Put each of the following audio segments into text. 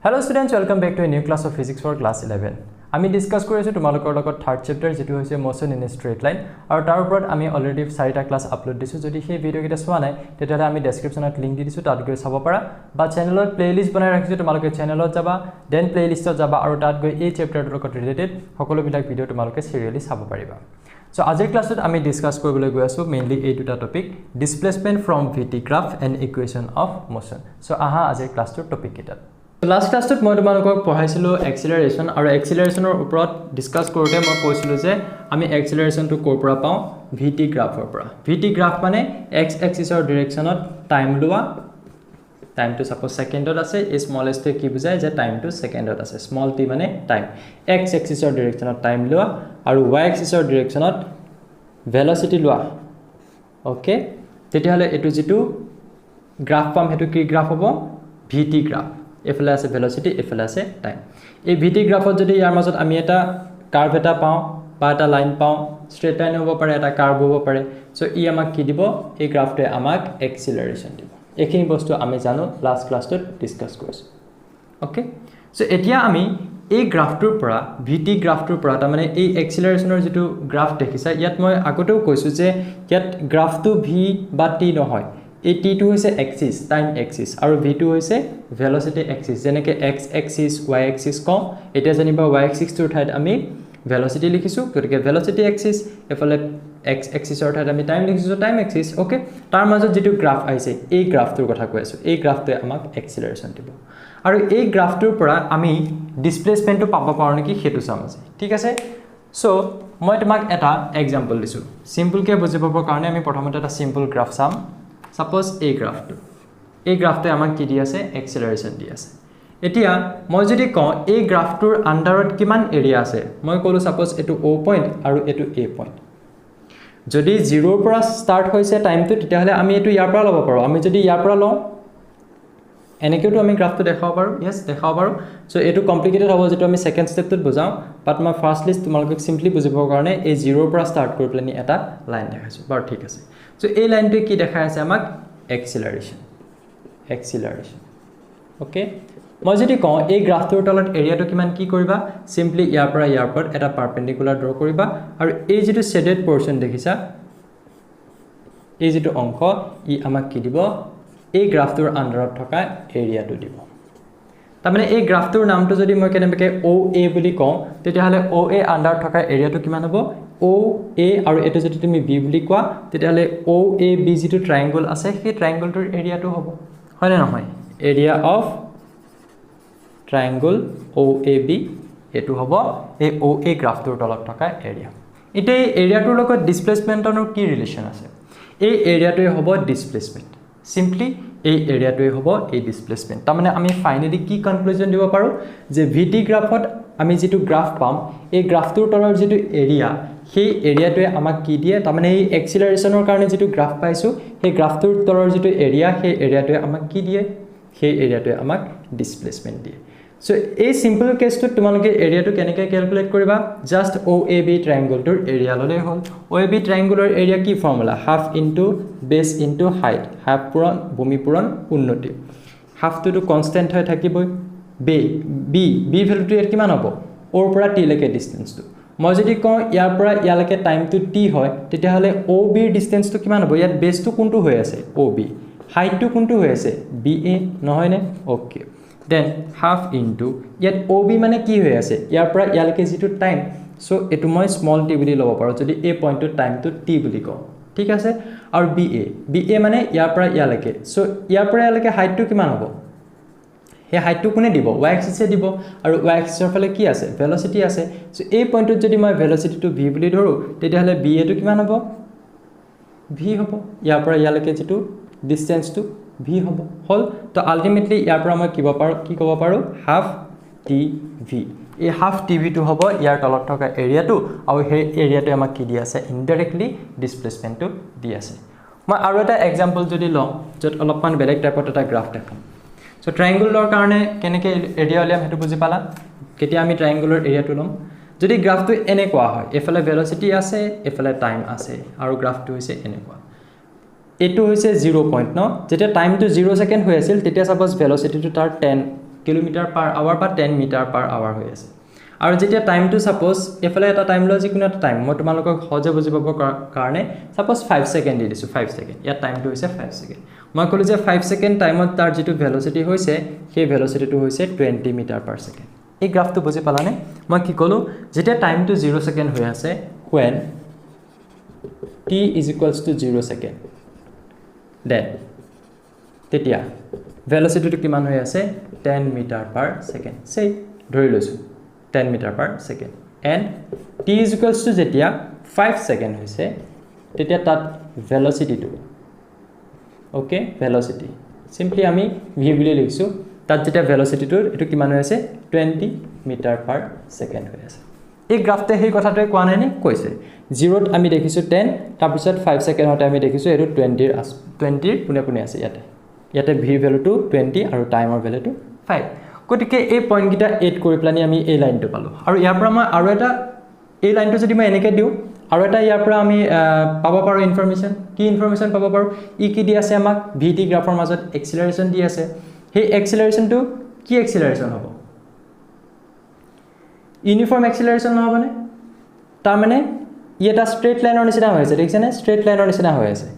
Hello students, welcome back to a new class of physics for class 11. আমি discuss কৰিছো তোমালোকৰ লগত third chapter যেটো হৈছে মোশন ইন স্ট্ৰেইট লাইন আৰু তাৰ ওপৰত আমি অলৰেডি 4টা ক্লাস আপলোড দিছো যদি সেই ভিডিও কিটা চোৱা নাই তেতিয়ালে আমি ডেসক্ৰিপচনত লিংক দি দিছো তাত গৈ চাব পাৰা বা চেনেলত প্লেলিষ্ট বনাই ৰাখিছো তোমালোকে চেনেলত যাবা দেন প্লেলিষ্টত যাবা আৰু তাত গৈ এই চেপ্টাৰটোৰ লগত ৰিলেটেড সকলো বিলাক ভিডিও তোমালোকে সিৰিয়ালি চাব পাৰিবা So আজিৰ ক্লাছত আমি ডিসকাস কৰিবলৈ গৈ আছো মেইনলি এই দুটা topic displacement from VT graph and equation of motion so আহা আজিৰ ক্লাছটোৰ টপিক কিটা Last class মই তোমালোকক পঢ়াইছিলো এক্সিলাৰেশন আৰু এক্সিলাৰেশনৰ ওপৰত ডিসকাস কৰোতে মই কৈছিলো যে আমি এক্সিলাৰেশনটো কৰ পৰা পাও vt গ্ৰাফৰ পৰা vt গ্ৰাফ মানে x এক্সিসৰ ডাইৰেকশনত টাইম লোৱা টাইমটো সাপোজ সেকেন্ডত আছে এই স্মলেষ্ট কি বুজায় যে টাইমটো সেকেন্ডত আছে স্মল t মানে টাইম x এক্সিসৰ ডাইৰেকশনত টাইম লোৱা আৰু y এক্সিসৰ ডাইৰেকশনত ভেলোচিটি লোৱা ওকে তেতিয়াহলে এটো যেটো গ্ৰাফ পাম হেতু কি গ্ৰাফ হ'ব vt গ্ৰাফ এফালে আছে ভেলোচিটি এফালে আছে টাইম এই ভিটি গ্ৰাফত যদি ইয়াৰ মাজত আমি এটা কার্ভ এটা পাও বা এটা লাইন পাও স্ট্রেট লাইন হ'ব পাৰে এটা কাৰ্ভ হ'ব পাৰে সো ই আমাক কি দিব এই গ্ৰাফটোৱে আমাক এক্সিলাৰেশন দিব এইখিনি বস্তু আমি জানো লাষ্ট ক্লাছটোত ডিসকাস কৰিছো ওকে সো এতিয়া আমি এই গ্ৰাফটোৰ পৰা ভিটি গ্ৰাফটোৰ পৰা তাৰ মানে এই এক্সিলাৰেশনৰ যেটো গ্ৰাফ দেখিছা ইয়াত মই আগতেও কৈছো যে ইয়াত গ্ৰাফটো ভি বা টি নহয় এই t টো হৈছে এক্সিস টাইম এক্সিস আৰু v টো হৈছে ভেলোচিটি এক্সিস যেনেকৈ x এক্সিস y এক্সিস কম এটা জানিবা y এক্সিস টোৰ ঠাইত আমি ভেলোচিটি লিখিছো গতিকে ভেলোচিটি এক্সিস এফালে x এক্সিসৰ ঠাইত আমি টাইম লিখিছো টাইম এক্সিস ওকে তাৰ মাজত যেটো গ্ৰাফ আইছে এই গ্ৰাফটোৰ কথা কৈ আছো এই গ্ৰাফটোৱে আমাক এক্সিলাৰেশন দিব আৰু এই গ্ৰাফটোৰ পৰা আমি ডিসপ্লেসমেন্টটো পাব পাৰো নেকি হেতু চাম আজি ঠিক আছে সো মই তোমাক এটা এক্সাম্পল দিছো সিম্পল কে বুজি পাবৰ কাৰণে আমি প্ৰথমতে এটা সিম্পল গ্ৰাফ চাম Suppose a graph to আমাক কি দি আছে এক্সিলাৰেশন দি আছে এতিয়া মই যদি কওঁ এই গ্ৰাফটোৰ আন্ডাৰত কিমান এৰিয়া আছে মই কলো সাপোজ এটো o পইণ্ট আৰু এটো a পইণ্ট যদি 0 ৰ পৰা স্টাৰ্ট হৈছে টাইমটো তেতিয়াহলে আমি এটো ইয়াৰ পৰা ল'ব পাৰো আমি যদি ইয়াৰ পৰা লওঁ এনেকেটো আমি গ্ৰাফটো দেখাব পাৰো यस দেখাব পাৰো সো এটো কমপ্লিকেটেড হ'ব যেটো আমি সেকেন্ড স্টেপটোত বুজাও বাট মই ফাৰ্স্ট লিষ্ট তোমালোকক সিম্পলি বুজিবৰ কাৰণে এই 0 ৰ পৰা স্টাৰ্ট কৰি প্লেনি এটা লাইন দেখাইছো বাৰু ঠিক আছে সো এই লাইনটো কি দেখাই আছে আমাক এক্সিলাৰেশন ওকে মই যদি কওঁ এই গ্ৰাফটোৰ তলত এৰিয়াটো কিমান কি কৰিবা সিম্পলি ইয়াৰ পৰা ইয়াৰ পৰত এটা পাৰপেন্ডিকুলাৰ ড্ৰ কৰিবা আৰু এই যেটো শেডেড পোৰশন দেখিছা এই যেটো অংশ ই আমাক কি দিব এই গ্ৰাফটোৰ আন্ডাৰত থকা এৰিয়াটো দিব তাৰ মানে এই গ্ৰাফটোৰ নামটো যদি মই কেনেবাকে OA বুলি কওঁ তেতিয়াহলে OA আন্ডাৰত থকা এৰিয়াটো কিমান হ'ব OA আৰু এটো যদি তুমি B বুলি কোৱা তেতিয়াহলে OAB যেটো ট্ৰায়াঙ্গল আছে সেই ট্ৰায়াঙ্গলটোৰ এৰিয়াটো হ'ব হয় না নহয় এৰিয়া অফ ট্ৰায়াঙ্গল OAB এটো হ'ব এই OA গ্ৰাফটোৰ তলত থকা এৰিয়া এটা এই এৰিয়াটোৰ লগত ডিসপ্লেসমেন্টৰ কি ৰিলেশন আছে এই এৰিয়াটোৱে হ'ব ডিসপ্লেসমেন্ট সিম্পলি এই এৰিয়াটোৱে হ'ব এই ডিসপ্লেসমেন্ট তাৰ মানে আমি ফাইনালি কি কনক্লুজন দিব পাৰো যে ভিটি গ্ৰাফত আমি যেটো গ্ৰাফ পাম এই গ্ৰাফটোৰ তলৰ যেটো এৰিয়া সেই এৰিয়াটোৱে আমাক কি দিয়ে তাৰ মানে এই এক্সিলাৰেশনৰ কাৰণে যেটো গ্ৰাফ পাইছো সেই গ্ৰাফটোৰ তলৰ যেটো এৰিয়া সেই এৰিয়াটোৱে আমাক কি দিয়ে সেই এৰিয়াটোৱে আমাক ডিসপ্লেসমেন্ট দিয়ে সো এই সিম্পল কেছটো তোমালোকে এৰিয়াটো কেনেকৈ ক্যালকুলেট কৰিবা জাস্ট OAB ট্ৰায়াঙ্গলটোৰ এৰিয়া ললে হ'ল OAB ট্ৰায়াঙ্গলৰ এৰিয়া কি formula half into base into height half পূৰণ ভূমি পূৰণ উন্নতি হাফটো তো কনস্ট্যান্ট হৈ থাকিবই বি ভ্যালুটো ইয়াত কিমান হ'ব ওৰ পৰা t লৈকে ডিসটেন্সটো মই যদি কওঁ ইয়াৰ পৰা ইয়ালৈকে টাইমটো t হয় তেতিয়াহলে OB ৰ ডিসটেন্সটো কিমান হ'ব ইয়াত বেসটো কোনটো হৈ আছে OB হাইটটো কোনটো হৈ আছে BA নহয় নে okay then half into yet OB মানে কি হৈ আছে ইয়াৰ পৰা ইয়ালৈকে যেটো টাইম সো এটো মই স্মল t বুলি ল'ব পাৰো যদি এই পইণ্টৰ টাইমটো t বুলি কওঁ ঠিক আছে আৰু BA মানে ইয়াৰ পৰা ইয়ালৈকে সো ইয়াৰ পৰা ইয়ালৈকে হাইটটো কিমান হ'ব হে হাইটটো কোনে দিব y axis দিব আৰু y axis ৰ ফালে কি আছে ভেলোচিটি আছে সো এই পইণ্টত যদি মই ভেলোচিটিটো v বুলি ধৰো তেতিয়াহলে BA টো কিমান হ'ব v হ'ব ইয়াৰ পৰা ইয়ালৈকে যেটো ডিসটেন্সটো v হ'ব হল তো আলটিমেটলি ইয়াৰ পৰা মই কি ক'ব পাৰো হাফ tv এই হাফ tv টো হ'ব ইয়াৰ তলত থকা এৰিয়াটো আৰু সেই এৰিয়াটো আমাক কি দি আছে ইনডাইৰেক্টলি ডিসপ্লেসমেন্টটো দি আছে মই আৰু এটা এক্সাম্পল যদি লওঁ যত অলপমান বেলেগ টাইপত এটা গ্ৰাফ দেখাম সো ট্ৰায়াঙ্গলৰ কাৰণে কেনেকৈ এৰিয়া উলিয়াম হেতু বুজি পালা কেতিয়া আমি ট্ৰায়াঙ্গলৰ এৰিয়াটো লম যদি গ্ৰাফটো এনেকুৱা হয় এফালে ভেলোচিটি আছে এফালে টাইম আছে আৰু গ্ৰাফটো হৈছে এনেকুৱা এটো হৈছে 0 পইণ্ট ন যেতিয়া টাইমটো 0 সেকেন্ড হৈ আছিল তেতিয়া সাপোজ ভেলোচিটিটো তাৰ 10 km/h বা 10 m/h হৈ আছে আৰু যেতিয়া টাইমটো সাপোজ এফালে এটা টাইম লয় যিকোনো এটা টাইম মই তোমালোকক সহজে বুজি পাবৰ কাৰণে সাপোজ 5 সেকেন্ড দি দিছো 5 সেকেন্ড ইয়াৰ টাইমটো হৈছে 5 সেকেন্ড মই কলো যে 5 সেকেন্ড টাইমত তাৰ যেটো ভেলোসিটি হৈছে সেই ভেলোসিটিটো হৈছে 20 m/s এই গ্ৰাফটো বুজি পালানে মই কি কলো যেতিয়া টাইমটো 0 সেকেন্ড হৈ আছে when t = 0 সেকেন্ড then তেতিয়া ভেলোসিটিটো কিমান হৈ আছে 10 m/s সেই ধৰি লৈছো 10 m/s and t = যেতিয়া 5 সেকেন্ড হৈছে তেতিয়া তাত ভেলোসিটিটো ওকে ভেলোসিটি সিম্পলি আমি v বুলি লিখছো তাত যেতিয়া ভেলোসিটিটো এটো কিমান হৈ আছে 20 m/s হৈ আছে এই গ্ৰাফতে সেই কথাটোৱে কোৱা নাই নে কৈছে 0 ত আমি দেখিছো 10 তাৰ পিছত 5 সেকেন্ড হতে আমি দেখিছো এটো 20 পুনে পুনে আছে ইয়াতে v ভ্যালুটো 20 আৰু টাইমৰ ভ্যালুটো 5 গতিকে এই পইণ্ট গিটা এড কৰি প্লানি আমি এই লাইনটো পালো আৰু ইয়াৰ পৰা মই আৰু এটা এই লাইনটো যদি মই এনেকৈ দিও আৰু এটা ইয়াৰ পৰা আমি পাব পাৰো ইনফৰমেশন কি ইনফৰমেশন পাব পাৰো ই কি দি আছে আমাক vt গ্ৰাফৰ মাজত এক্সিলাৰেশন দি আছে সেই এক্সিলাৰেশনটো কি এক্সিলাৰেশন হ'ব ইউনিফৰ্ম এক্সিলাৰেশন নহবনে তাৰ মানে ই এটা স্ট্ৰেট লাইনৰ নিচিনা হৈ আছে দেখিছেনে স্ট্ৰেট লাইনৰ নিচিনা হৈ আছে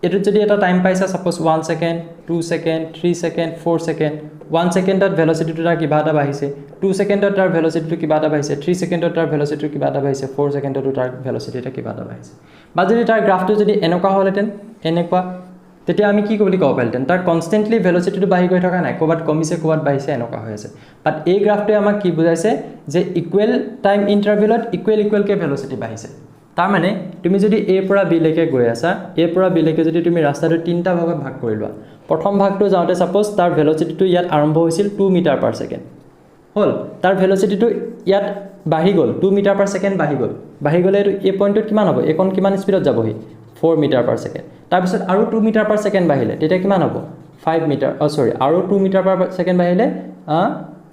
এটো যদি এটা টাইম পাইছা suppose 1 second 2 second 3 second 4 second 1 সেকেন্ডত ভেলোসিটিটো তাৰ কিবা এটা বাঢ়িছে 2 সেকেন্ডত তাৰ ভেলোসিটিটো কিবা এটা বাঢ়িছে 3 সেকেন্ডত তাৰ ভেলোসিটিটো কিবা এটা বাঢ়িছে 4 সেকেন্ডত তাৰ ভেলোসিটিটো কিবা এটা বাঢ়িছে বা যদি তাৰ গ্ৰাফটো যদি এনেকুৱা হলতেন এনেকুৱা তেতিয়া আমি কি বুলি ক'ব পাৰিলেন তাৰ কনস্ট্যান্টলি ভেলোসিটিটো বাঢ়ি গৈ থকা নাই কোবাত কমিছে কোবাত বাঢ়িছে এনেকুৱা হৈ আছে বাট এই গ্ৰাফটোৱে আমাক কি বুজাইছে যে ইকুৱেল টাইম ইন্টাৰভেলত ইকুৱেল কে ভেলোসিটি বাঢ়িছে তাৰ মানে তুমি যদি a পৰা b লৈকে গৈ আছা a পৰা b লৈকে যদি তুমি ৰাস্তাটো তিনটা ভাগত ভাগ কৰি লোৱা প্ৰথম ভাগটো যাওঁতে সাপোজ তাৰ ভেলোসিটিটো ইয়াত আৰম্ভ হৈছিল 2 m/s হল তাৰ ভেলোসিটিটো ইয়াত বাঢ়ি গল 2 m/s বাঢ়ি গলে এই পইণ্টত কিমান হ'ব একন কিমান স্পিডত যাবহি 4 m/s তাৰ পিছত আৰু 2 m/s বাঢ়িলে তেতিয়া কিমান হ'ব 5 মিটাৰ সৰি আৰু 2 m/s বাঢ়িলে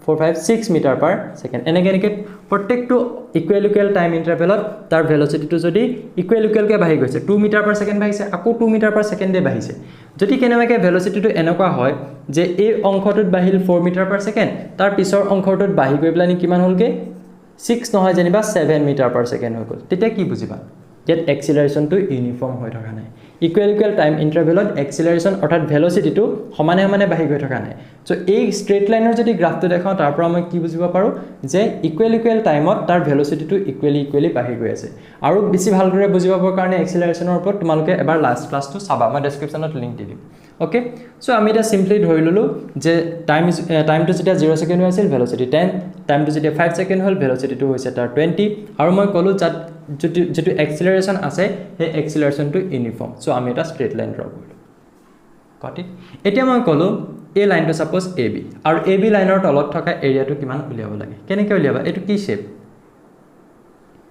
4 5 6 m/s এনেকে প্ৰত্যেকটো ইকুৱেল টাইম ইন্টাৰভেলত তাৰ ভেলোসিটিটো যদি ইকুৱেল কে বাঢ়ি গৈছে 2 m/s বাঢ়িছে আকৌ 2 m/s এ বাঢ়িছে যদি কেনেবাকে ভেলোসিটিটো এনেকুৱা হয় যে এই অংশটোত বাঢ়িল 4 m/s তাৰ পিছৰ অংশটোত বাঢ়ি গৈ প্লানি কিমান হলকে 6 নহয় যেনিবা 7 m/s হৈ গল তেতিয়া কি বুজিবা ইয়াত এক্সিলাৰেশনটো ইউনিফৰ্ম হৈ থকা নাই ইকুৱেল টাইম ইন্টাৰভেলত এক্সিলাৰেশন অৰ্থাৎ ভেলোসিটিটো সমানে বাঢ়ি গৈ থকা নাই সো এই স্ট্ৰেট লাইনৰ যদি গ্ৰাফটো দেখাও তাৰ পৰা মই কি বুজিব পাৰো যে ইকুৱেল টাইমত তাৰ ভেলোসিটিটো ইকুৱেলি বাঢ়ি গৈ আছে আৰু বেছি ভালদৰে বুজিব পাবৰ কাৰণে এক্সিলাৰেশনৰ ওপৰত তোমালোকে এবাৰ লাষ্ট ক্লাছটো চাবা মই ডেসক্ৰিপচনত লিংক দি দিম ওকে সো আমি এটা সিম্পলি ধৰি ললো যে টাইমটো যেতিয়া 0 সেকেন্ড হৈ আছিল ভেলোসিটি 10 টাইমটো যেতিয়া 5 সেকেন্ড হল ভেলোসিটিটো হৈছে তাৰ 20 আৰু মই কলো যেটো এক্সিলাৰেশন আছে সেই এক্সিলাৰেশনটো ইউনিফৰ্ম সো আমি এটা স্ট্ৰেট লাইন ড্ৰ কৰিলো কটি এতিয়া মই কলো এই লাইনটো সাপোজ AB আৰু AB লাইনৰ তলত থকা এৰিয়াটো কিমান উলিয়াব লাগে কেনেকৈ উলিয়াবা এটো কি শেপ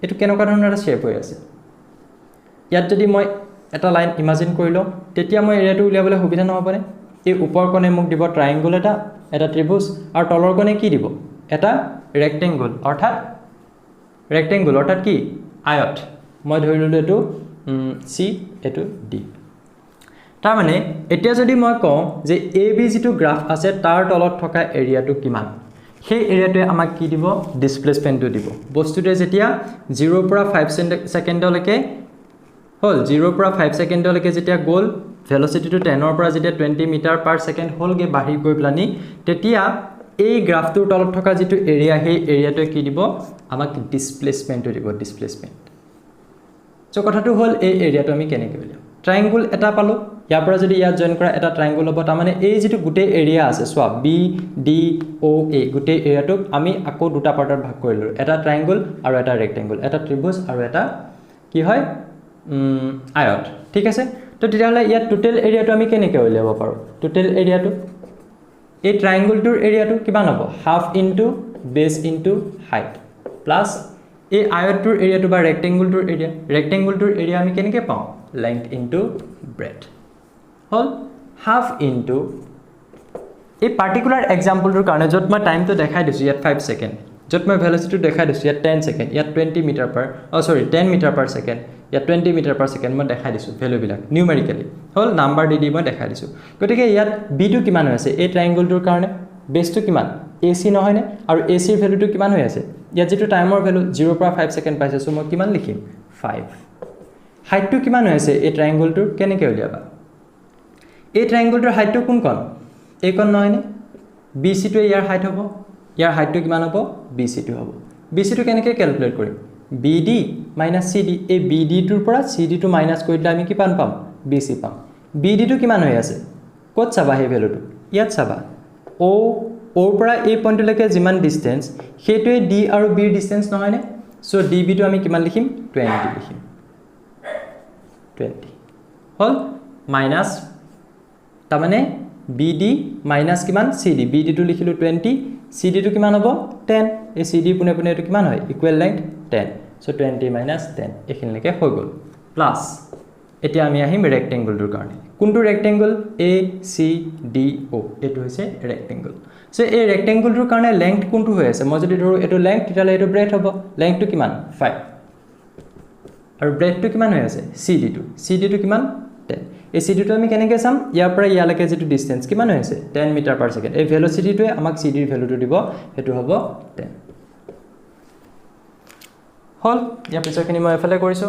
এটো কেনেকুৱা ধৰণৰ এটা শেপ হৈ আছে ইয়াত যদি মই এটা লাইন ইমাজিন কৰিলো তেতিয়া মই এৰিয়াটো উলিয়াবলৈ সুবিধা নহবনে এই ওপৰ কোণে মোক দিব ট্ৰায়াঙ্গল এটা ত্ৰিভুজ আৰু তলৰ কোণে কি দিব এটা ৰেক্টেঙ্গল অৰ্থাৎ কি আয়ত মই ধৰি ললো এটো C এটো D তাৰ মানে এতিয়া যদি মই কওঁ যে AB যেটো গ্ৰাফ আছে তাৰ তলত থকা এৰিয়াটো কিমান সেই এৰিয়াটোৱে আমাক কি দিব ডিসপ্লেসমেন্টটো দিব বস্তুতে যেতিয়া 0 পৰা 5 সেকেন্ডলৈকে হল 0 পৰা 5 সেকেন্ডলৈকে যেতিয়া গল ভেলোসিটিটো 10 ৰ পৰা যেতিয়া 20 m/s হলগে বাঢ়ি গৈ প্লানি তেতিয়া এই গ্ৰাফটোৰ তলত থকা যেটো এৰিয়া সেই এৰিয়াটোৱে কি দিব আমাক ডিসপ্লেসমেন্টটো দিব ডিসপ্লেসমেন্ট সো কথাটো হল এই এৰিয়াটো আমি কেনেকৈ উলিয়াম ট্ৰায়াঙ্গল এটা পালো ইয়াৰ পৰা যদি ইয়াত জয়েন কৰা এটা ট্ৰায়াঙ্গল হ'ব তাৰ মানে এই যেটো গুটে এৰিয়া আছে সোৱা BDOA গুটে এৰিয়াটোক আমি আকৌ দুটা পাৰ্টত ভাগ কৰিলো এটা ট্ৰায়াঙ্গল আৰু এটা ৰেক্টেঙ্গল এটা ত্ৰিভুজ আৰু এটা কি হয় আয়ত ঠিক আছে তো তেতিয়াহলে ইয়াত টোটাল এৰিয়াটো আমি কেনেকৈ উলিয়াব পাৰো টোটাল এৰিয়াটো এই ট্ৰায়াঙ্গলটোৰ এৰিয়াটো কিমান হ'ব half into base into height plus এই আয়তটোৰ এৰিয়াটো বা ৰেক্টেঙ্গলটোৰ এৰিয়া আমি কেনেকৈ পাওঁ লেংথ ইনটু ব্ৰেথ হল হাফ ইনটু এই পাৰ্টিকুলাৰ এক্সাম্পলটোৰ কাৰণে যত মই টাইমটো দেখাই দিছো ইয়াত 5 সেকেন্ড যত মই ভেলোসিটি দেখাই দিছো ইয়াত 10 সেকেন্ড ইয়াত 20 m/s ইয়াত 20 m/s মই দেখাই দিছো ভ্যালু বিলাক নিউমেৰিক্যালি হল নাম্বাৰ দি মই দেখাই দিছো গতিকে ইয়াত b টো কিমান হৈ আছে এই ট্ৰায়াঙ্গলটোৰ কাৰণে বেছটো কিমান AC নহয়নে আৰু AC ৰ ভ্যালুটো কিমান হৈ আছে ইয়াত যেটো টাইমৰ ভ্যালু 0 পৰা 5 সেকেন্ড পাইছে সো মই কিমান লিখিম 5 হাইটটো কিমান হৈ আছে এই ট্ৰায়াঙ্গলটোৰ কেনেকৈ উলিয়াবা এই ট্ৰায়াঙ্গলটোৰ হাইটটো কোন কোন এই কোন নহয়নে BC টো ইয়াৰ হাইট হ'ব ইয়াৰ হাইটটো কিমান হ'ব BC টো হ'ব BC টো কেনেকৈ ক্যালকুলেট কৰিম BD - CD এই BD টোৰ পৰা CD টো মাইনাস কৰিলে আমি কিমান পাম BC পাম BD টো কিমান হৈ আছে ক'ত চাবা এই ভ্যালুটো ইয়াত চাবা O ওৰ পৰা এই পইণ্টলৈকে যিমান ডিসটেন্স হেতুৱে D আৰু B ৰ ডিসটেন্স নহয়নে সো DB টো আমি কিমান লিখিম 20 লিখিম 20 হল মাইনাস তাৰ মানে BD মাইনাস কিমান CD BD টো লিখিলো 20 CD টো কিমান হ'ব 10 এই CD পুনে পুনে এটো কিমান হয় ইকুৱেল লেংথ 10 সো 20 মাইনাস 10 এখিনলৈকে হৈ গল প্লাস এতিয়া আমি আহিম ৰেক্টেংগলটোৰ কাৰণে কোনটো ৰেক্টেংগল ACDO এটো হৈছে ৰেক্টেংগল সো এই ৰেক্টেংগলটোৰ কাৰণে লেংথ কোনটো হৈ আছে মই যদি ধৰো এটো লেংথ তেতিয়ালে এটো ব্ৰেথ হ'ব লেংথটো কিমান 5 আৰু ব্ৰেথটো কিমান হৈ আছে CD টো কিমান 10 এই CD টো আমি কেনেকৈ চাম ইয়াৰ পৰা ইয়ালৈকে যেটো ডিসটেন্স কিমান হৈ আছে 10 মিটাৰ পাৰ সেকেন্ড এই ভেলোসিটিটোৱে আমাক CD ৰ ভ্যালুটো দিব হেতু হ'ব 10 হল ইয়াৰ পিছৰখিনি মই এফালে কৰিছো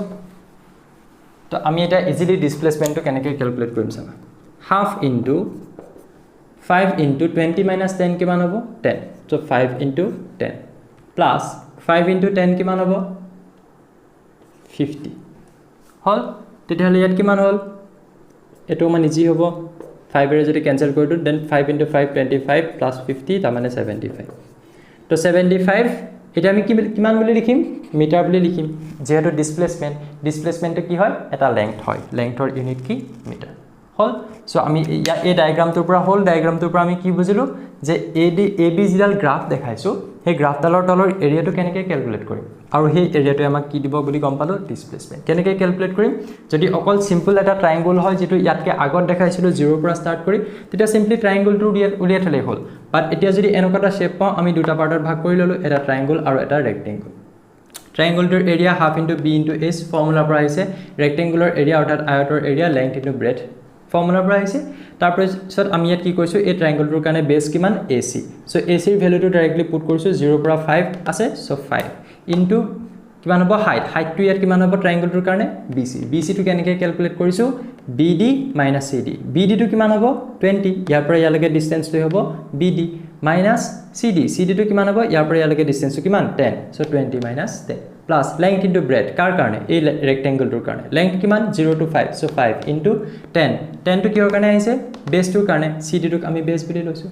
তো আমি এটা ইজিলি ডিসপ্লেসমেন্টটো কেনেকৈ ক্যালকুলেট কৰিম চাবা হাফ ইনটু 5 ইনটু 20 মাইনাস 10 কিমান হ'ব 10 সো 5 ইনটু 10 প্লাস 5 ইনটু 10 কিমান হ'ব 50 হল তেতিয়াহলে ইয়াত কিমান হল এটো মান ইজি হ'ব 5 এৰে যদি ক্যান্সেল কৰি দিও দেন 5 ইনটু 5 25 প্লাস 50 তাৰ মানে 75 তো 75 এটা আমি কিমান বুলি লিখিম মিটাৰ বুলি লিখিম যেহেতু ডিসপ্লেসমেন্টটো কি হয় এটা লেংথ হয় লেংথৰ ইউনিট কি মিটাৰ হল সো আমি এই ডায়াগ্ৰামটোৰ পৰা হোল ডায়াগ্ৰামটোৰ পৰা আমি কি বুজিলো যে AB যিডাল গ্ৰাফ দেখাইছো সেই গ্ৰাফডালৰ তলৰ এৰিয়াটো কেনেকৈ ক্যালকুলেট কৰিম আৰু সেই এৰিয়াটো আমাক কি দিব বুলি গম পালো ডিসপ্লেসমেন্ট কেনেকৈ ক্যালকুলেট কৰিম যদি অকল সিম্পল এটা ট্ৰায়াঙ্গল হয় যেটো ইয়াতকে আগত দেখাইছিলো 0 পৰা স্টাৰ্ট কৰি তেতিয়া সিম্পলি ট্ৰায়াঙ্গলটো উলিয়াই থলে হ'ল বাট এতিয়া যদি এনেকুৱা শেপ পাও আমি দুটা পাৰ্টত ভাগ কৰি ললো এটা ট্ৰায়াঙ্গল আৰু এটা ৰেক্টেংগল ট্ৰায়াঙ্গলটোৰ area half into b into h formula পৰা আহিছে ৰেক্টেংগুলাৰ এৰিয়া অৰ্থাৎ আয়তৰ area length into breadth formula পৰা আহিছে তাৰ পিছত আমি ইয়াত কি কৰিছো এই ট্ৰায়াঙ্গলটোৰ কাৰণে বেস কিমান AC সো AC ৰ ভ্যালুটো ডাইৰেক্টলি পুট কৰিছো 0 পৰা 5 আছে সো 5 ইনটু কিমান হ'ব হাইটটো ইয়াত কিমান হ'ব ট্ৰায়াঙ্গলটোৰ কাৰণে BC টো কেনেকৈ ক্যালকুলেট কৰিছো BD - CD BD টো কিমান হ'ব 20 ইয়াৰ পৰা ইয়ালৈকে ডিসটেন্সটো হ'ব BD minus CD টো কিমান হ'ব ইয়াৰ পৰা ইয়ালৈকে ডিসটেন্সটো কিমান 10 so 20 minus 10 plus length into breadth কাৰ কাৰণে এই ৰেক্টেংগলটোৰ কাৰণে length কিমান 0 to 5 সো 5 into 10 টো কিহৰ কাৰণে আহিছে বেছটোৰ কাৰণে CD টোক আমি বেছ বুলি লৈছো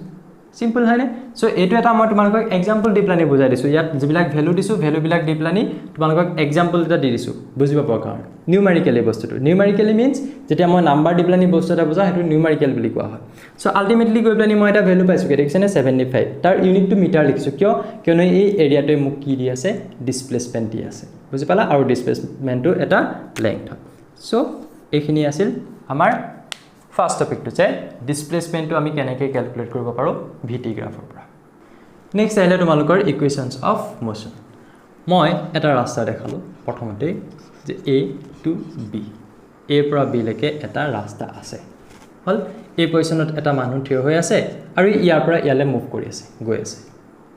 সিম্পল হয়নে সো এটো এটা মই তোমালোকক এক্সাম্পল দি প্লানি বুজাই দিছো ইয়াত যিবিলাক ভ্যালু দিছো ভ্যালু বিলাক দি প্লানি তোমালোকক এক্সাম্পল এটা দি দিছো বুজিব পাৰ কাৰণ নিউমেৰিক্যালি বস্তুটো নিউমেৰিক্যালি মিন্স যেতিয়া মই নাম্বাৰ দি প্লানি বস্তু এটা বুজা হেতু নিউমেৰিক্যাল বুলি কোৱা হয় সো আলটিমেটলি গৈ প্লানি মই এটা ভ্যালু পাইছো দেখিছেনে 75 তাৰ ইউনিটটো মিটাৰ লিখিছো কিয়নো এই এৰিয়াটোৱে মোক কি দি আছে ডিসপ্লেসমেন্ট দি আছে বুজি পালা আৰু ডিসপ্লেসমেন্টটো এটা লেংথ সো এইখিনি আছিল আমাৰ ফাৰ্স্ট টপিকটো যে ডিসপ্লেসমেন্টটো আমি কেনেকৈ ক্যালকুলেট কৰিব পাৰো VT গ্ৰাফৰ পৰা নেক্সট আহিলে তোমালোকৰ ইকুৱেশ্যনছ অফ মোশন মই এটা ৰাস্তা দেখালো প্ৰথমতে যে A to B A পৰা B লৈকে এটা ৰাস্তা আছে হল এই পজিশনত এটা মানুহ থিয় হৈ আছে আৰু ইয়াৰ পৰা ইয়ালে মুভ কৰি আছে গৈ আছে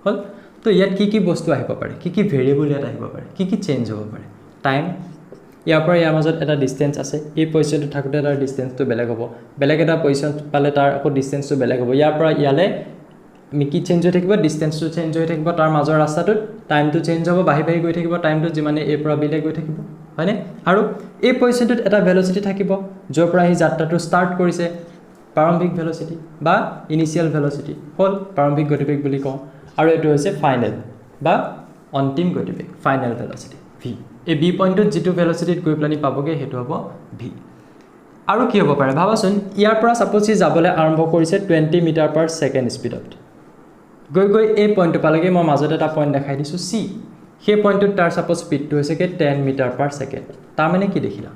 হল তো ইয়াত কি বস্তু আহিব পাৰে কি ভেৰিয়েবল ইয়াত আহিব পাৰে কি চেঞ্জ হ'ব পাৰে টাইম ইয়াৰ পৰা ইয়াৰ মাজত এটা ডিসটেন্স আছে এই পজিশনটো থাকোতে তাৰ ডিসটেন্সটো বেলেগ হ'ব বেলেগ এটা পজিশন পালে তাৰ আকৌ ডিসটেন্সটো বেলেগ হ'ব ইয়াৰ পৰা ইয়ালে মিকি চেঞ্জ হৈ থাকিব ডিসটেন্সটো চেঞ্জ হৈ থাকিব তাৰ মাজৰ ৰাস্তাটো টাইমটো চেঞ্জ হ'ব বাহি গৈ থাকিব টাইমটো যিমানে A পৰা B লৈ গৈ থাকিব হয়নে আৰু এই পজিশনটোত এটা ভেলোসিটি থাকিব যৰ পৰা এই যাত্ৰাটো ষ্টাৰ্ট কৰিছে প্ৰাৰম্ভিক ভেলোসিটি বা ইনিশিয়াল ভেলোসিটি হল প্ৰাৰম্ভিক গতিবেগ বুলি কওঁ আৰু এটো হৈছে ফাইনাল বা অন্তিম গতিবেগ ফাইনাল ভেলোসিটি v এই b পইণ্টত যেটো ভেলোসিটিত গৈ প্লানি পাবগে হেতু হ'ব v আৰু কি হ'ব পাৰে ভাবাচোন ইয়াৰ পৰা সাপোজ ই যাবলৈ আৰম্ভ কৰিছে 20 মিটাৰ পাৰ সেকেন্ড স্পিডত গৈ এই পইণ্টটো পালেগে মই মাজতে এটা পইণ্ট দেখাই দিছো c সেই পইণ্টত তাৰ সাপোজ স্পিডটো হৈছে কে 10 মিটাৰ পাৰ সেকেন্ড তাৰ মানে কি দেখিলা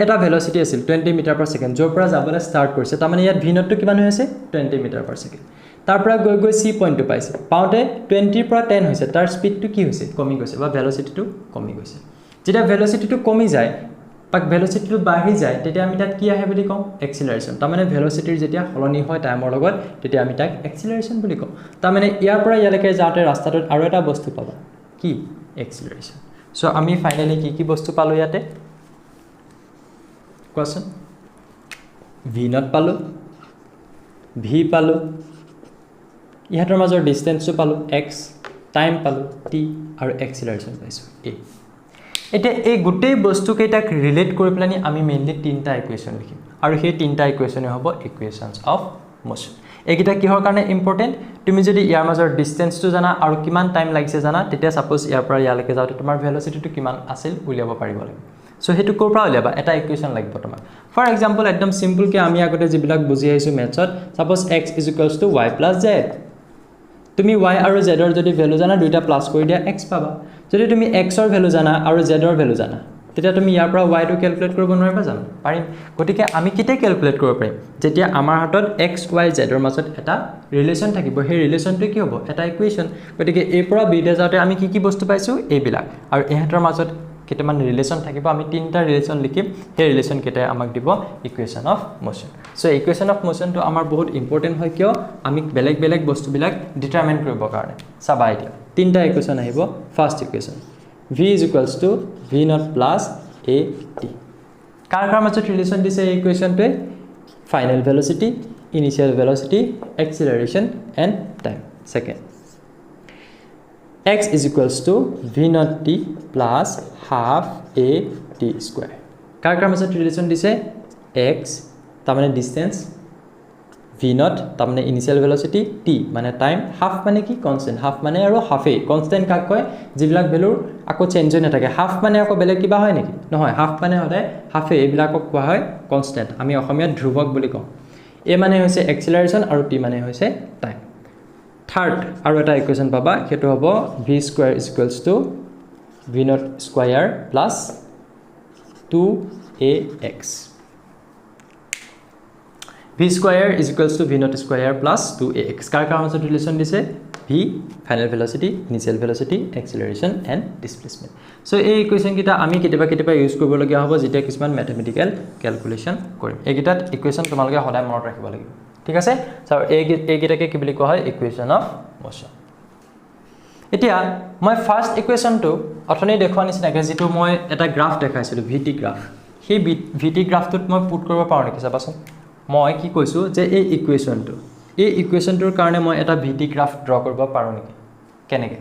এটা ভেলোসিটি আছিল 20 মিটাৰ পাৰ সেকেন্ড যৰ পৰা যাবলৈ ষ্টাৰ্ট কৰিছে তাৰ মানে ইয়াত v নটটো কিমান হৈ আছে 20 মিটাৰ পাৰ সেকেন্ড তাৰ পৰা গৈ c পইণ্টটো পাইছে পাওঁতে 20 পৰা 10 হৈছে তাৰ স্পিডটো কি হৈছে কমি গৈছে বা ভেলোসিটিটো কমি গৈছে যেতিয়া ভেলোসিটিটো কমি যায় পাক ভেলোচিটিটো বাঢ়ি যায় তেতিয়া আমি তাত কি আহে বুলি কম এক্সিলাৰেশন তাৰ মানে ভেলোচিটিৰ যেতিয়া হলনি হয় টাইমৰ লগত তেতিয়া আমি তাক এক্সিলাৰেশন বুলি কম তাৰ মানে ইয়াৰ পৰা ইয়ালৈকে যাওঁতে ৰাস্তাটোত আৰু এটা বস্তু পাবা কি এক্সিলাৰেশন সো আমি ফাইনালি কি বস্তু পালো ইয়াতে কোৱাচোন v নট পালো v পালো ইহাতৰ মাজৰ ডিসটেন্সটো পালো x টাইম পালো t আৰু এক্সিলাৰেশন পাইছো a এটা এই গোটেই বস্তু কেইটাক ৰিলেট কৰি প্লানি আমি মেইনলি তিনটা ইকুৱেচন লিখিম আৰু সেই তিনটা ইকুৱেচনে হ'ব ইকুৱেচনছ অফ মোশন এইকিটা কিহৰ কাৰণে ইম্পৰ্টেন্ট তুমি যদি ইয়াৰ মাজৰ ডিসটেন্সটো জানা আৰু কিমান টাইম লাগিছে জানা তেতিয়া সাপোজ ইয়াৰ পৰা ইয়ালৈকে যাওঁতে তোমাৰ ভেলোচিটিটো কিমান আছিল উলিয়াব পাৰিব লাগিব সো হেতু কৰ পৰা উলিয়াবা এটা ইকুৱেচন লাগিব তোমাক ফৰ এক্সাম্পল একদম সিম্পল কে আমি আগতে যিবিলাক বুজি আহিছো মেথছত সাপোজ x y + z তুমি y আৰু z ৰ যদি ভ্যালু জানা দুইটা প্লাস কৰি দিয়া x পাবা যদি তুমি x ৰ ভ্যালু জানা আৰু z ৰ ভ্যালু জানা তেতিয়া তুমি ইয়াৰ পৰা y টো ক্যালকুলেট কৰিব নোৱাৰিবা জানো পাৰিম গতিকে আমি কিতে ক্যালকুলেট কৰিব পাৰিম যেতিয়া আমাৰ হাতত x y z ৰ মাজত এটা ৰিলেচন থাকিব সেই ৰিলেচনটো কি হ'ব এটা ইকুৱেচন গতিকে a পৰা b তে যাওঁতে আমি কি বস্তু পাইছো এইবিলাক আৰু এহঁতৰ মাজত কেটামান ৰিলেচন থাকিব আমি তিনটা ৰিলেচন লিখিম সেই ৰিলেচন কেটাই আমাক দিব equation of motion so equation of motion টো আমাৰ বহুত ইম্পৰ্টেন্ট হয় কিয় আমি বেলেগ বেলেগ বস্তুবিলাক ডিটাৰমাইন কৰিব কাৰণে চাবা এতিয়া তিনটা ইকুৱেচন আহিব first equation v = v naught plus a t কাৰ মাজত ৰিলেচন দিছে এই ইকুৱেচনটোৱে final velocity initial velocity acceleration and time second x = v naught t plus half a t square কাৰ মাজত ৰিলেচন দিছে x তাৰ মানে ডিসটেন্স v naught তাৰ মানে ইনিশিয়াল ভেলোচিটি t মানে টাইম হাফ মানে কি কনস্ট্যান্ট হাফ মানে আৰু হাফে কনস্ট্যান্ট কাক কয় যিবিলাক ভ্যালু আকো চেঞ্জ হৈ নাথাকে হাফ মানে আকো বেলেগ কিবা হয় নেকি নহয় হাফ মানে হলে হাফে এইবিলাকক কোৱা হয় কনস্ট্যান্ট আমি অসমীয়াত ধ্ৰুৱক বুলি কওঁ a মানে হৈছে এক্সিলাৰেশন আৰু t মানে হৈছে টাইম থাৰ্ড আৰু এটা ইকুৱেচন পাবা হেতু হ'ব v² = v naught square plus 2ax v² = v naught square plus 2ax কাৰ মাজত ৰিলেচন দিছে v final velocity initial velocity acceleration and displacement so এই ইকুৱেচন কিটা আমি কেতিয়াবা ইউজ কৰিব লগিয়া হ'ব যেতিয়া কিছুমান ম্যাথমেটিক্যাল ক্যালকুলেশন কৰিম এইকিটাত ইকুৱেচন তোমালোকে সদায় মনত ৰাখিব লাগিব ঠিক আছে সো এই কিটাকে কি বুলি কোৱা হয় ইকুৱেচন অফ মোশন এতিয়া মই ফাৰ্স্ট ইকুৱেচনটো অথনি দেখুৱা নিচিনাকৈ যেটো মই এটা গ্ৰাফ দেখাইছিলো ভিটি গ্ৰাফ সেই ভিটি গ্ৰাফটোত মই পুট কৰিব পাৰো নেকি চাবাচোন মই কি কৈছো যে এই ইকুৱেচনটোৰ কাৰণে মই এটা ভিটি গ্ৰাফ ড্ৰ কৰিব পাৰো নেকি কেনেকে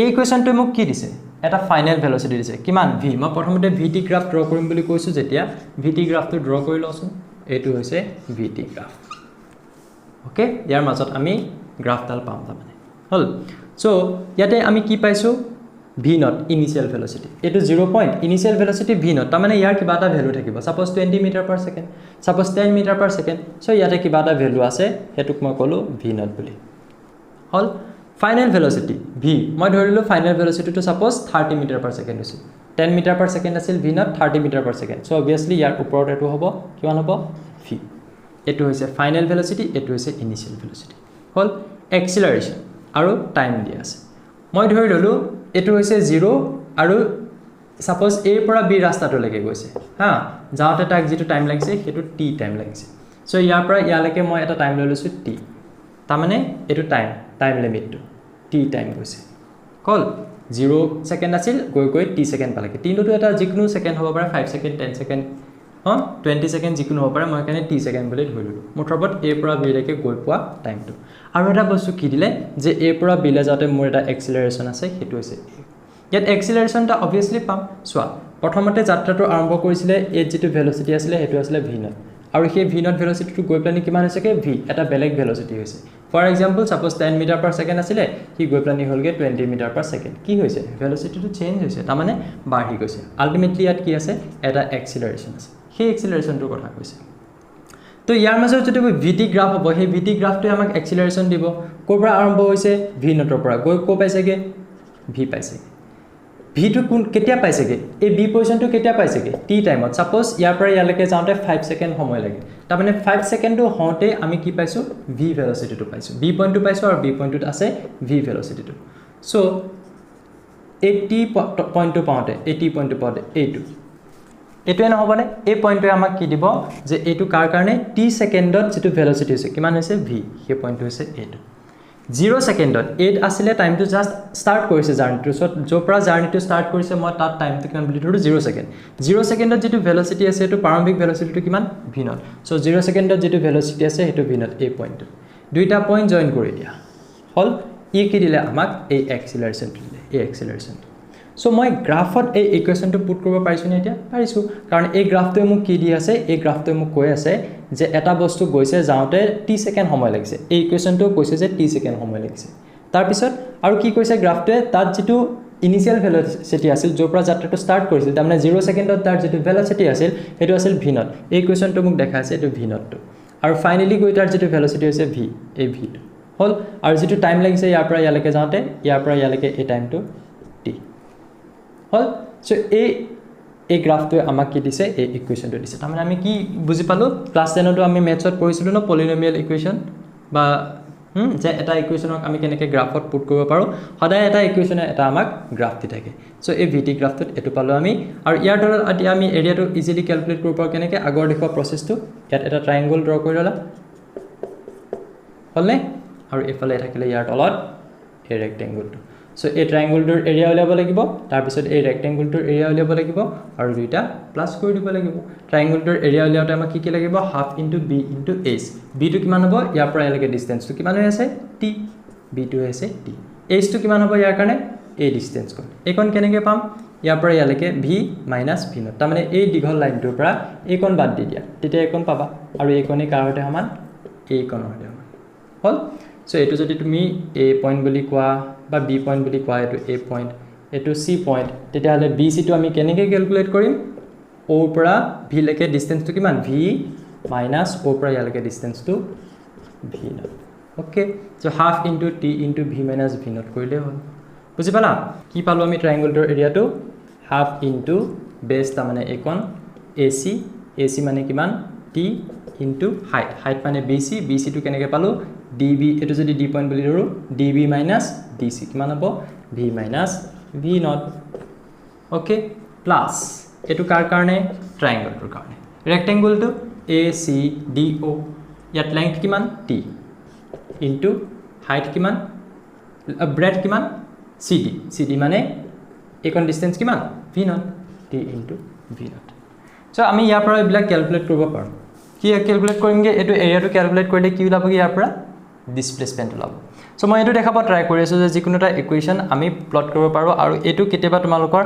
এই ইকুৱেচনটো মোক কি দিছে এটা ফাইনাল ভেলোচিটি দিছে কিমান v মই প্ৰথমতে ভিটি গ্ৰাফ ড্ৰ কৰিম বুলি কৈছো যেতিয়া ভিটি গ্ৰাফটো ড্ৰ কৰি লওঁচোন এইটো হৈছে ভিটি গ্ৰাফ ওকে ইয়াৰ মাজত আমি গ্ৰাফডাল পাম তাৰমানে হল সো ইয়াতে আমি কি পাইছো v naught ইনিশিয়াল ভেলোচিটি এটো 0 point initial velocity v naught তাৰ মানে ইয়াৰ কিবা এটা ভ্যালু থাকিব suppose 20 metre per second suppose 10 metre per second so ইয়াতে কিবা এটা ভ্যালু আছে হেতুক মই কলো v naught বুলি হল ফাইনাল ভেলোচিটি v মই ধৰিলো final velocity to suppose 30 metre per second আছিল 10 মিটাৰ পাৰ সেকেন্ড আছিল v naught 30 metre per second so obviously ইয়াৰ ওপৰত এটো হ'ব কিমান হ'ব v এটো হৈছে ফাইনাল ভেলোচিটি এটো হৈছে ইনিশিয়াল ভেলোচিটি হল এক্সিলাৰেশন আৰু টাইম দি আছে মই ধৰি ললো এটো হৈছে 0 আৰু সাপোজ a পৰা b ৰাস্তাটো লৈকে গৈছে হা যাওতে তাক যেটো টাইম লাগিছে হেতু t টাইম লাগিছে সো ইয়াৰ পৰা ইয়ালৈকে মই এটা টাইম লৈ লৈছো t তাৰ মানে এটো টাইম লিমিটটো t টাইম গৈছে কল 0 সেকেন্ড আছিল গৈ t সেকেন্ড পালেকে তিনটো এটা যিকোনো সেকেন্ড হ'ব পাৰে 5 সেকেন্ড 10 সেকেন্ড 20 সেকেন্ড যিকোনো হ'ব পাৰে মই কাৰণে t সেকেন্ড বুলি ধৰিলো মুঠৰত a পৰা b লৈকে গৈ পোৱা টাইমটো আৰু এটা বস্তু কি দিলে যে a পৰা b লৈ যাওতে মোৰ এটা এক্সিলাৰেশন আছে হেতু হৈছে ইয়াত এক্সিলাৰেশনটা obviously পাম সোৱা প্ৰথমতে যাত্ৰাটো আৰম্ভ কৰিছিলে এ যেটো ভেলোচিটি আছিল হেতু আছিল v naught আৰু সেই v naught ভেলোচিটিটো গৈ প্লানি কিমান হৈছে কে v এটা বেলেগ ভেলোচিটি হৈছে for example suppose 10 metre per second আছিল কি গৈ প্লানি হলগে 20 মিটাৰ পাৰ সেকেন্ড কি হৈছে ভেলোচিটিটো চেঞ্জ হৈছে তাৰ মানে বাঢ়ি গৈছে আলটিমেটলি ইয়াত কি আছে এটা এক্সিলাৰেশন আছে সেই এক্সিলাৰেশনটোৰ কথা কৈছে তো ইয়াৰ মাজত যদি ভিটি গ্ৰাফ হ'ব সেই ভিটি গ্ৰাফটো আমাক এক্সিলাৰেশন দিব কোৰ পৰা আৰম্ভ হৈছে v naught পৰা গৈ কো পাইছেগে v পাইছে v টো কোন কেতিয়া পাইছেগে এই b পজিশনটো কেতিয়া পাইছেগে t টাইমত সাপোজ ইয়াৰ পৰা ইয়ালৈকে যাওতে 5 সেকেন্ড সময় লাগে তাৰ মানে 5 সেকেন্ডটো হওঁতে আমি কি পাইছো v ভেলোচিটিটো পাইছো b পইণ্টটো পাইছো আৰু b পইণ্টটোত আছে v ভেলোচিটিটো সো 80 পইণ্টটো পাওঁতে 80 পইণ্টটো পাওঁতে এইটো এটোৱে নহবনে এই পইণ্টটোৱে আমাক কি দিব যে এইটো কাৰ কাৰণে t সেকেন্ডত যেটো ভেলোসিটি হৈছে কিমান হৈছে v সেই পইণ্টটো হৈছে এইটো 0 সেকেন্ডত 8 আসিলে টাইমটো জাস্ট স্টার্ট কৰিছে জাৰ্নিটো সো জোপৰা জাৰ্নিটো স্টাৰ্ট কৰিছে মই তাত টাইমটো কিমান বুলি ধৰো 0 সেকেন্ড 0 সেকেন্ডত যেটো ভেলোসিটি আছে এটো প্ৰাৰম্ভিক ভেলোসিটিটো কিমান v নট সো 0 সেকেন্ডত যেটো ভেলোসিটি আছে হেটো v নট এই পইণ্ট দুইটা পইণ্ট জয়েন কৰি দিয়া হল ই কি দিলে আমাক এই এক্সিলাৰেশন দিলে এই এক্সিলাৰেশন সো মই গ্ৰাফত এই ইকুৱেশনটো পুট কৰিব পাৰিছো নে এতিয়া পাৰিছো কাৰণ এই গ্ৰাফটোৱে মোক কি দি আছে এই গ্ৰাফটোৱে মোক কৈ আছে যে এটা বস্তু গৈছে যাওতে t সেকেন্ড সময় লাগিছে এই ইকুৱেশনটো কৈছে যে t সেকেন্ড সময় লাগিছে তাৰ পিছত আৰু কি কৈছে গ্ৰাফটোৱে তাত যেটো ইনিশিয়াল ভেলোসিটি আছিল যৰ পৰা যাত্ৰাটো স্টাৰ্ট কৰিছিল তাৰমানে 0 সেকেন্ডত তাৰ যেটো ভেলোসিটি আছিল হেটো আছিল v নট এই ইকুৱেশনটো মোক দেখাইছে এটো v নটটো আৰু ফাইনালি গৈ তাৰ যেটো ভেলোসিটি হৈছে v এই v টো হল আৰু যেটো টাইম লাগিছে ইয়াৰ পৰা ইয়ালৈকে যাওতে ইয়াৰ পৰা ইয়ালৈকে এই টাইমটো t হল সো এই গ্ৰাফটোৱে আমাক কি দিছে এই ইকুৱেশনটো দিছে তাৰমানে আমি কি বুজি পালো ক্লাস 10 তো আমি ম্যাথছত পঢ়িছিলো ন পলিনোমিয়াল ইকুৱেশন বা যে এটা ইকুৱেশনক আমি কেনেকৈ গ্ৰাফত পুট কৰিব পাৰো সদায় এটা ইকুৱেশনে এটা আমাক গ্ৰাফ দি থাকে সো এই ভিটি গ্ৰাফটোত এটো পালো আমি আৰু ইয়াৰ তলত এতিয়া আমি এৰিয়াটো ইজিলি ক্যালকুলেট কৰিব পাৰো কেনেকৈ আগৰ দেখুৱা প্ৰসেসটো ইয়াত এটা ট্ৰায়াঙ্গল ড্ৰ কৰি ললা হলনে আৰু এফালে থাকিলে ইয়াৰ তলত এই ৰেক্টেঙ্গলটো সো এই ট্ৰায়াঙ্গলটোৰ এৰিয়া উলিয়াব লাগিব তাৰ পিছত এই ৰেক্টেঙ্গলটোৰ এৰিয়া উলিয়াব লাগিব আৰু দুইটা প্লাস কৰি দিব লাগিব ট্ৰায়াঙ্গলটোৰ এৰিয়া উলিয়াওতে আমাক কি লাগিব half into b into h b টো কিমান হ'ব ইয়াৰ পৰা ইয়ালৈকে ডিসটেন্সটো কিমান হৈ আছে t b টো হৈছে t h টো কিমান হ'ব ইয়াৰ কাৰণে এই ডিসটেন্স কোন এইকণ কেনেকৈ পাম ইয়াৰ পৰা ইয়ালৈকে v মাইনাস v নট তাৰমানে এই দীঘল লাইনটোৰ পৰা এইকণ বাদ দি দিয়া তেতিয়া এইকণ পাবা আৰু এইকণে কাৰ সৈতে সমান এইকণৰ সৈতে সমান হল সো এটো যদি তুমি a পয়েন্ট বুলি কোৱা বা b পয়েন্ট বুলি কোৱা এটো a পয়েন্ট এটো c পয়েন্ট তেতিয়া হলে bc টো আমি কেনেকৈ ক্যালকুলেট কৰিম o পৰা v লৈকে ডিসটেন্সটো কিমান v মাইনাস o পৰা ইয়ালৈকে ডিসটেন্সটো v not okay so half into t into v minus v not কৰিলে হ'ল বুজি পালা কি পালো আমি ট্ৰায়াঙ্গলটোৰ এৰিয়াটো হাফ ইনটু বেস তাৰমানে একন ac ac মানে কিমান t ইনটু হাইট মানে bc bc টো কেনেকৈ পালো db এটো যদি d পয়েন্ট বুলি ধৰো db মাইনাস dc কিমান হ'ব v minus v not okay plus এটো কাৰ কাৰণে ট্ৰায়াঙ্গলটোৰ কাৰণে ৰেক্টেঙ্গলটো ACDO ইয়াত লেংথ কিমান t ইনটু হাইট কিমান ব্ৰেথ কিমান CD মানে একন ডিসটেন্স কিমান v not t into v not so আমি ইয়াৰ পৰা এইবিলাক ক্যালকুলেট কৰিব পাৰো কি ক্যালকুলেট কৰিমগে এটো এৰিয়াটো ক্যালকুলেট কৰিলে কি ওলাবগে ইয়াৰ পৰা ডিসপ্লেসমেন্ট ওলাব সো মই এটো দেখাব ট্ৰাই কৰি আছো যে যিকোনো এটা ইকুৱেশন আমি প্লট কৰিব পাৰো আৰু এটো কেতিয়াবা তোমালোকৰ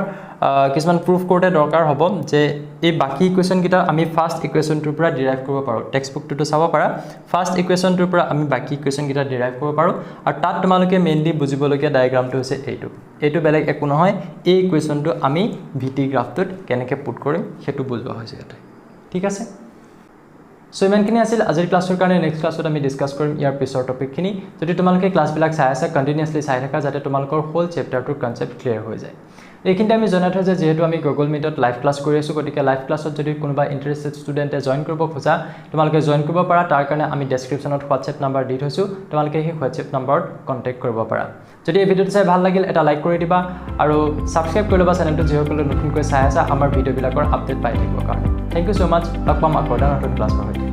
কিছুমান প্ৰুফ কৰোতে দৰকাৰ হ'ব যে এই বাকি ইকুৱেশন কিটা আমি ফাৰ্স্ট ইকুৱেশনটোৰ পৰা ডিৰাইভ কৰিব পাৰো টেক্সট বুকটো চাব পাৰা ফাৰ্স্ট ইকুৱেশনটোৰ পৰা আমি বাকি ইকুৱেশন কিটা ডিৰাইভ কৰিব পাৰো আৰু তাত তোমালোকে মেইনলি বুজিবলগীয়া ডায়াগ্ৰামটো হৈছে এইটো বেলেগ একো নহয় এই ইকুৱেশনটো আমি ভিটি গ্ৰাফটোত কেনেকৈ পুট কৰিম হেতু বুজোৱা হৈছে ইয়াতে ঠিক আছে সো ইমানখিনি আছিল আজিৰ ক্লাছৰ কাৰণে নেক্সট ক্লাছত আমি ডিসকাস কৰিম ইয়াৰ পিছৰ টপিকখিনি যদি তোমালোকে ক্লাছবিলাক চাই আছা কন্টিনিউয়াসলি চাই থাকা যাতে তোমালোকৰ হোল চেপ্টাৰটোৰ কনসেপ্ট ক্লিয়াৰ হৈ যায় এইখিনিতে আমি জনাই থৈ যে যেহেতু আমি গুগল মিটত লাইভ ক্লাছ কৰি আছো গতিকে লাইভ ক্লাছত যদি কোনোবা ইন্টাৰেষ্টেড ষ্টুডেণ্টে জয়েন কৰিব খোজা তোমালোকে জয়েন কৰিব পাৰা তাৰ কাৰণে আমি ডেসক্ৰিপচনত হোৱাটসএপ নাম্বাৰ দি থৈছো তোমালোকে সেই হোৱাটসএপ নাম্বাৰত কন্টাক্ট কৰিব পাৰা যদি এই ভিডিঅ'টো চাই ভাল লাগিল এটা লাইক কৰি দিবা আৰু সাবস্ক্ৰাইব কৰি ল'বা চেনেলটো যিসকলে নতুনকৈ চাই আছা আমাৰ ভিডিঅ'বিলাকৰ আপডেট পাই থাকিব কাৰণে থ্যাংক ইউ সো মাচ লগ পাম আকৌ এটা নতুন ক্লাছৰ সৈতে